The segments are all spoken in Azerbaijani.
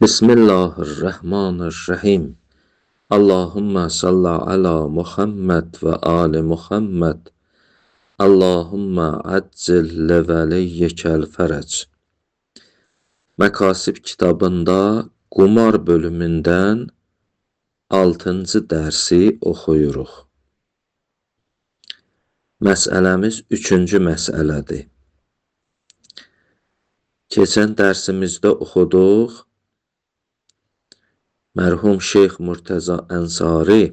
Bismillahirrahmanirrahim. Allahumma salli ala Muhammed və ali Muhammed. Allahumma accil levəliyyəkəl fərəc. Məkasib kitabında qumar bölümündən 6-cı dərsi oxuyuruq. Məsələmiz 3-cü məsələdir. Keçən dərsimizdə oxuduq. Mərhum Şeyx Murtəza Ənsari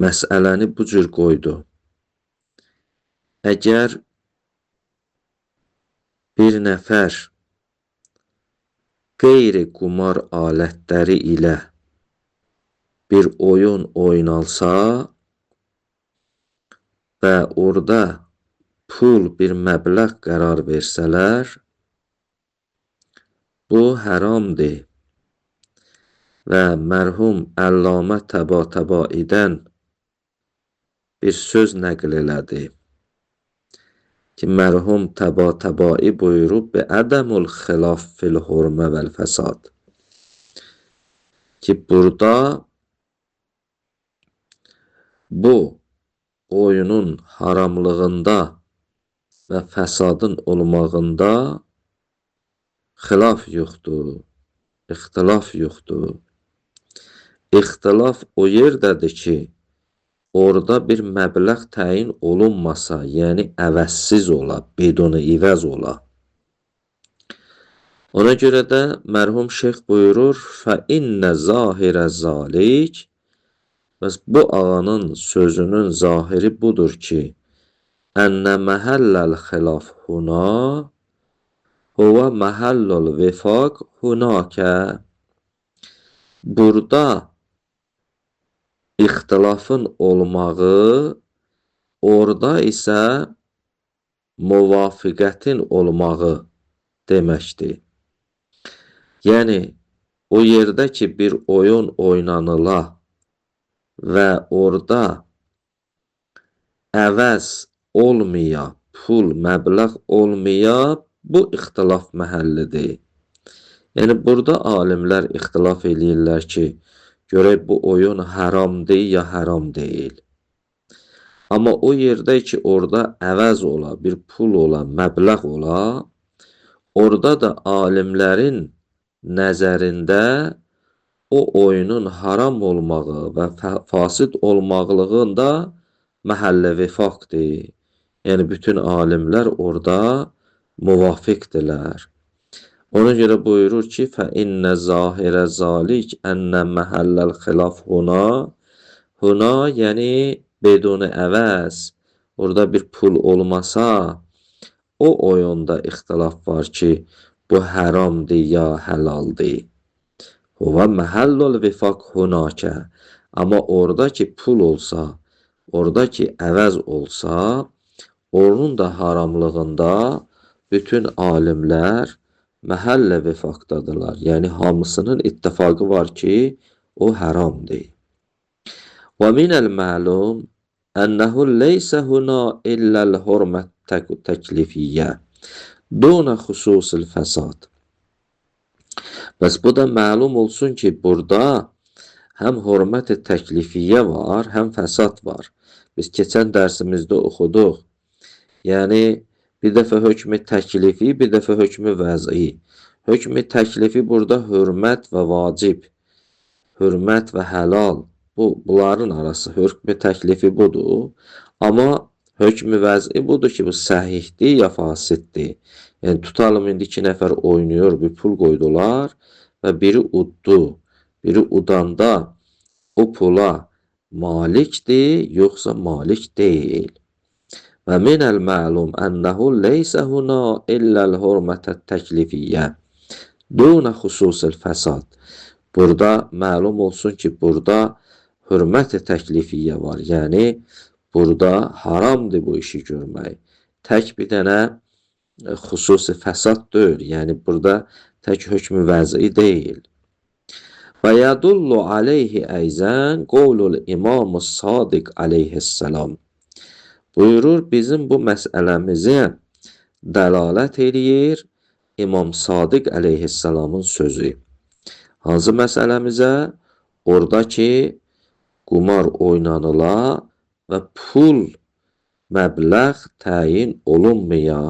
məsələni bu cür qoydu. Əgər bir nəfər qeyri-qumar alətləri ilə bir oyun oynalsa və orada pul bir məbləğ qərar versələr, bu haramdır. Və mərhum Əllamə Təbatəbaidən bir söz nəql elədi ki, mərhum Təbatəbai buyurub ədəmul xilaf fil hurmə vəl fəsad ki, burada bu oyunun haramlığında və fəsadın olmağında xilaf yoxdur, ixtilaf yoxdur. İxtilaf o yerdədir ki, orada bir məbləğ təyin olunmasa, yəni əvəzsiz ola, bidonu ivəz ola. Ona görə də mərhum şeyx buyurur, فَإِنَّ زَاهِرَ زَالِكَ Bəs bu ağanın sözünün zahiri budur ki, أَنَّ مَحَلَّ الْخِلَافِ هُنَا هُوَ مَحَلُّ الْوِفَاقِ هُنَاكَ Burada ixtilafın olmağı, orada isə muvafiqətin olmağı deməkdir. Yəni, o yerdə ki, bir oyun oynanıla və orada əvəz olmaya, pul, məbləğ olmaya, bu ixtilaf məhəllidir. Yəni, burada alimlər ixtilaf eləyirlər ki, görək bu oyun haramdır ya haram deyil. Amma o yerdə ki, orada əvəz ola, bir pul ola, məbləğ ola, orada da alimlərin nəzərində o oyunun haram olmağı və fasid olmaqlığında məhəllə vifaqdır. Yəni, bütün alimlər orada muvafiqdirlər. Ona görə buyurur ki, فَإِنَّ زَاهِرَ زَالِكَ أَنَّ مَحَلَّ الْخِلَافِ هُنَا Huna, yəni beduni əvəz, orada bir pul olmasa, o oyunda ixtilaf var ki, bu haramdır ya həlaldır. Huvə məhəllul vifaq hunakə. Amma orada ki, pul olsa, orada ki, əvəz olsa, onun da haramlığında bütün alimlər məhəllə vifaqdadırlar. Yəni, hamısının ittifaqı var ki, o haramdır. Və minəl məlum ənəhu leysə huna illəl hurmət təklifiyyə duna xüsusil fəsad. Bəs bu da məlum olsun ki, burada həm hörmət-i təklifiyyə var, həm fəsad var. Biz keçən dərsimizdə oxuduq. Yəni, bir dəfə hökmü təklifi, bir dəfə hökmü vəzi. Hökmü təklifi burada hörmət və vacib, hörmət və həlal. Bunların arası hökmü təklifi budur. Amma hökmü vəzi budur ki, bu səhihdir ya fasiddir. Yəni, tutalım indi 2 nəfər oynayır, bir pul qoydular və biri uddu. Biri udanda o pula malikdir, yoxsa malik deyil. Və minəl məlum ənəhu leysə huna illəl hurmətət təklifiyyə duna xüsusil fəsad. Burada məlum olsun ki, burada hörmət-i təklifiyyə var. Yəni, burada haramdır bu işi görmək. Tək bir dənə xüsusi fəsad deyil. Yəni, burada tək hökmü vəzi deyil. Və yədullu aleyhi əzən qovlul İmam-ı Sadiq aleyhisselam. Buyurur, bizim bu məsələmizə dəlalət eləyir İmam Sadiq əleyhissalamın sözü. Hansı məsələmizə? Orada ki, qumar oynanıla və pul məbləğ təyin olunmaya.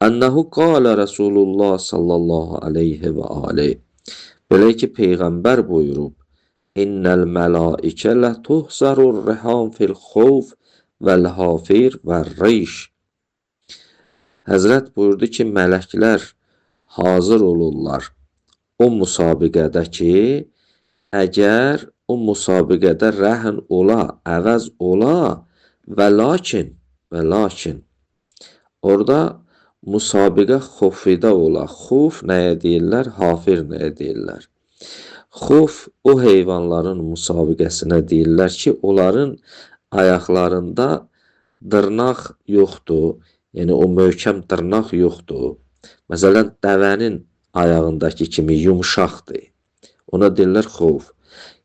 Ənəhu qalə Rasulullah sallallahu aleyhi və aleyh. Belə ki, Peyğəmbər buyurub, İnnəl mələikə lətuhzarur rihan fil xovf vəl-hafir vəl-reyş. Həzrət buyurdu ki, mələklər hazır olurlar o müsabiqədə ki, əgər o müsabiqədə rəhn ola, əvəz ola və lakin orada müsabiqə xofidə ola. Xof nəyə deyirlər? Hafir nəyə deyirlər? Xof o heyvanların müsabiqəsinə deyirlər ki, onların ayaqlarında dırnaq yoxdur. Yəni o möhkəm dırnaq yoxdur. Məsələn, dəvənin ayağındakı kimi yumşaqdır. Ona deyirlər xof.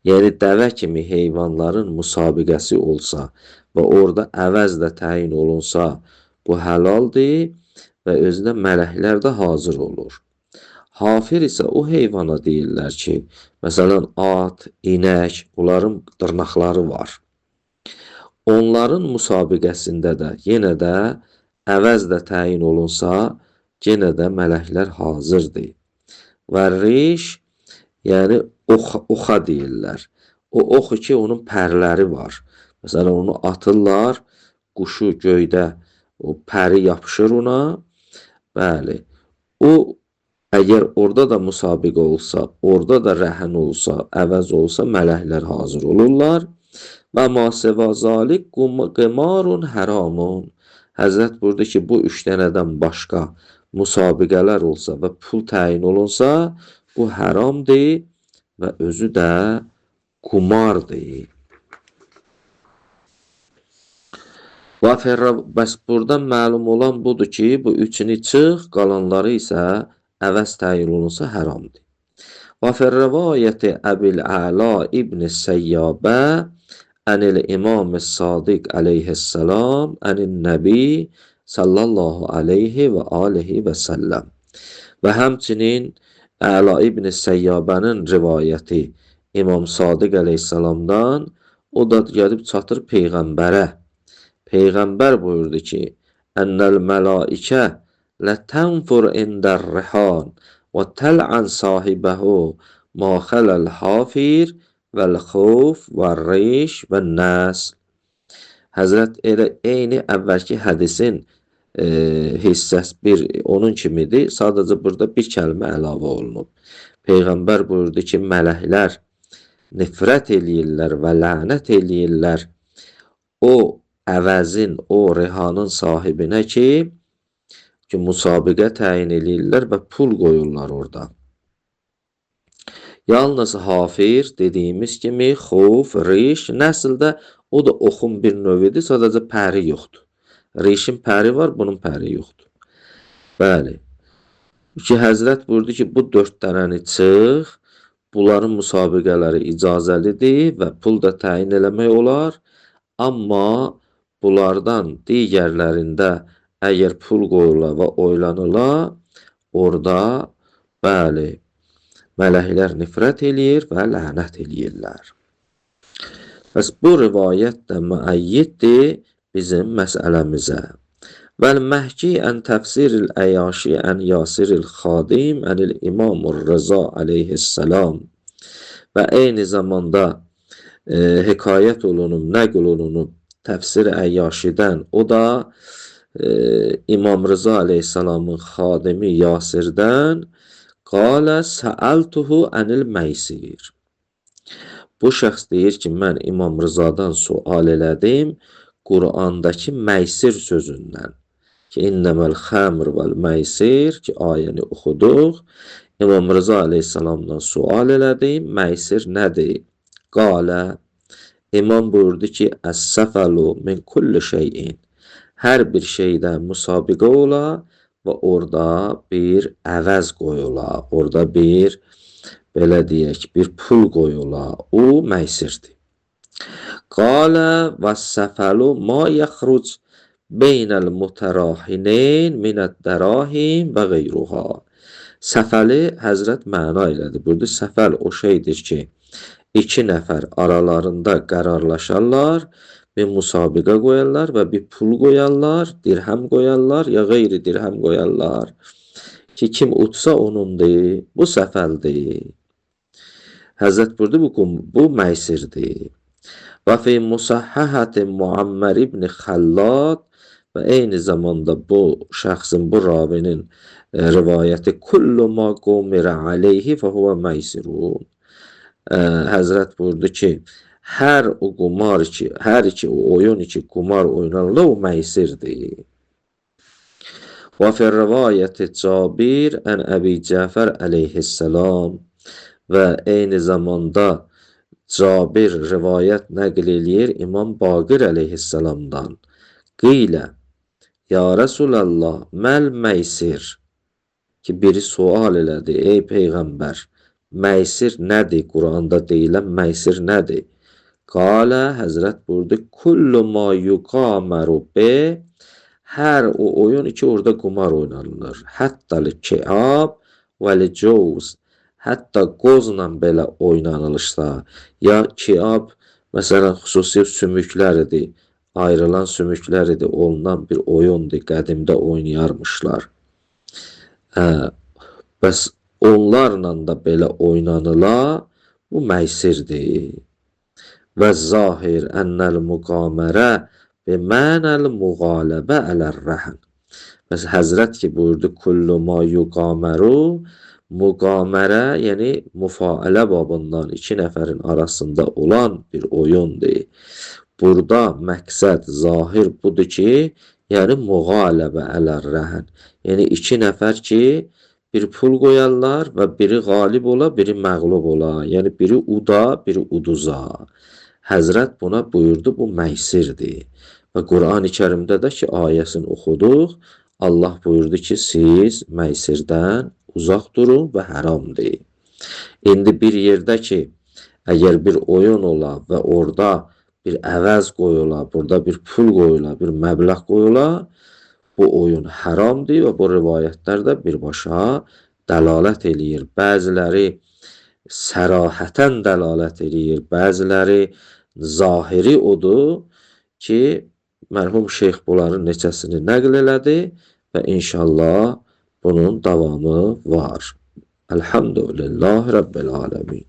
Yəni dəvə kimi heyvanların müsabiqəsi olsa və orada əvəz də təyin olunsa, bu həlaldır və özünə mələklər də hazır olur. Hafir isə o heyvana deyirlər ki, məsələn, at, inək, onların dırnaqları var. Onların müsabiqəsində də yenə də əvəz də təyin olunsa, yenə də mələklər hazırdır. Və riş, yəni oxa deyirlər. O oxu ki, onun pərləri var. Məsələn, onu atırlar, quşu göydə, o pəri yapışır ona. Bəli, o əgər orada da müsabiqə olsa, orada da rəhn olsa, əvəz olsa, mələklər hazır olurlar. Və masəvə zalik qimarun haramun. Həzrət buyurdu ki, bu 3 dənədən başqa müsabiqələr olsa və pul təyin olunsa, bu haramdır və özü də qumardır. Bəs burada məlum olan budur ki, bu 3-ünü çıx, qalanları isə əvəz təyin olunsa haramdır. Və fir-rivayəti Əbil Əla İbn Səyyabə ənil İmam Sadiq əleyhissalam ənin Nəbi sallallahu aleyhi və alihi və səlləm. Və həmçinin Əla İbn Səyyabənin rivayəti İmam Sadiq əleyhissalamdan, o da gəlib çatır Peyğəmbərə. Peyğəmbər buyurdu ki, Ennəl mələikə lətənfur indər rihan və təl'ən sahibəhu ma xələl hafir vəl-xof vəl-riş vəl-nəs. Həzrət elə eyni əvvəlki hədisin hissəsi onun kimidir. Sadəcə burada bir kəlmə əlavə olunub. Peyğəmbər buyurdu ki, mələklər nifrət eləyirlər və lənət eləyirlər o əvəzin, o rihanın sahibinə ki, müsabiqə təyin eləyirlər və pul qoyurlar orada. Yalnız hafir dediyimiz kimi, xof, riş, nəsildə o da oxun bir növüdür, sadəcə pəri yoxdur. Rişin pəri var, bunun pəri yoxdur. Bəli. Ki, Həzrət buyurdu ki, bu 4 dənəni çıx, bunların müsabiqələri icazəlidir və pul da təyin eləmək olar. Amma bunlardan digərlərində əgər pul qoyurlar və oylanırlar, orada, bəli, mələklər nifrət eləyir və lənət eləyirlər. Bəs bu rivayət də müəyyiddir bizim məsələmizə. Vəl-məhki ən təfsiril əyyaşi ən yasiril xadim ənil İmamur Rıza aleyhissalam. Və eyni zamanda hekayət olunub, nəql olunub təfsir əyyaşidən, o da İmam Rıza aleyhissalamın xadimi Yasirdən qalə səəltuhu ənil məysir. Bu şəxs deyir ki, mən İmam Rızadan sual elədim Qurandakı məysir sözündən. Ki, innəməl xəmr vəl məysir ki, ayəni oxuduq. İmam Rıza aleyhissalamdan sual elədim, məysir nədir? Qalə, İmam buyurdu ki, əs-səfəlu min kulli şeyin. Hər bir şeydən müsabiqə ola və orada bir əvəz qoyula, orada bir, belə deyək, bir pul qoyula, o məysirdir. Qalə və səfəlu ma yəxruc beynəl mutarahinin minəd dərahim və qeyruha. Səfəli Həzrət məna elədi. Burada səfəl o şeydir ki, iki nəfər aralarında qərarlaşarlar, bir müsabiqə qoyarlar və bir pul qoyarlar, dirhəm qoyarlar ya qeyri dirhəm qoyarlar ki, kim utsa onundur. Bu səfəldir. Həzrət burada bu məysirdir. Və fi musahhahati Muammar ibn Xallad və eyni zamanda bu şəxsin, bu ravinin rivayəti kullu ma qumira aleyhi və huve məysirun. Həzrət buyurdu ki, hər o qumar ki, hər iki o oyun ki qumar oynanırlar, o məysirdir. Və fi rivayəti Cabir ən Əbi Cəfər əleyhissalam və eyni zamanda Cabir rivayət nəql eləyir İmam Baqir əleyhissalamdan. Qilə, ya Rasulallah, məl məysir, ki biri sual elədi, ey Peyğəmbər, məysir nədir? Quranda deyilən məysir nədir? Qalə, Həzrət buyurdu, kullu ma yuqamaru be, hər o oyun ki orada qumar oynanılır. Hətta l-kiab və l-cavz, hətta qozla belə oynanılırsa, ya kiab, məsələn, xüsusi sümüklər idi, ayrılan sümüklər idi, olunan bir oyundur, qədimdə oynayarmışlar. Bəs onlarla da belə oynanıla, bu məysirdir. Və zahir ennəl müqamərə və mənəl müqaləbə ələr-rəhn. Bəs Həzrət ki buyurdu, kullu ma yuqaməru, müqamərə, yəni müfailə babından iki nəfərin arasında olan bir oyundur. Burada məqsəd zahir budur ki, yəni müqaləbə ələr-rəhn. Yəni iki nəfər ki, bir pul qoyarlar və biri qalib ola, biri məğlub ola. Yəni biri uda, biri uduza. Həzrət buna buyurdu, bu məysirdir. Və Quran-ı Kərimdə də ki, ayəsini oxuduq, Allah buyurdu ki, siz məysirdən uzaq durun və haramdır. İndi bir yerdə ki, əgər bir oyun ola və orada bir əvəz qoyula, burada bir pul qoyula, bir məbləğ qoyula, bu oyun haramdır və bu rivayətlər də birbaşa dəlalət eləyir. Bəziləri sərahətən dəlalət eləyir, bəziləri zahiri odur ki, mərhum şeyx bunların neçəsini nəql elədi və inşallah bunun davamı var. Elhamdülillahi Rabbil alemin.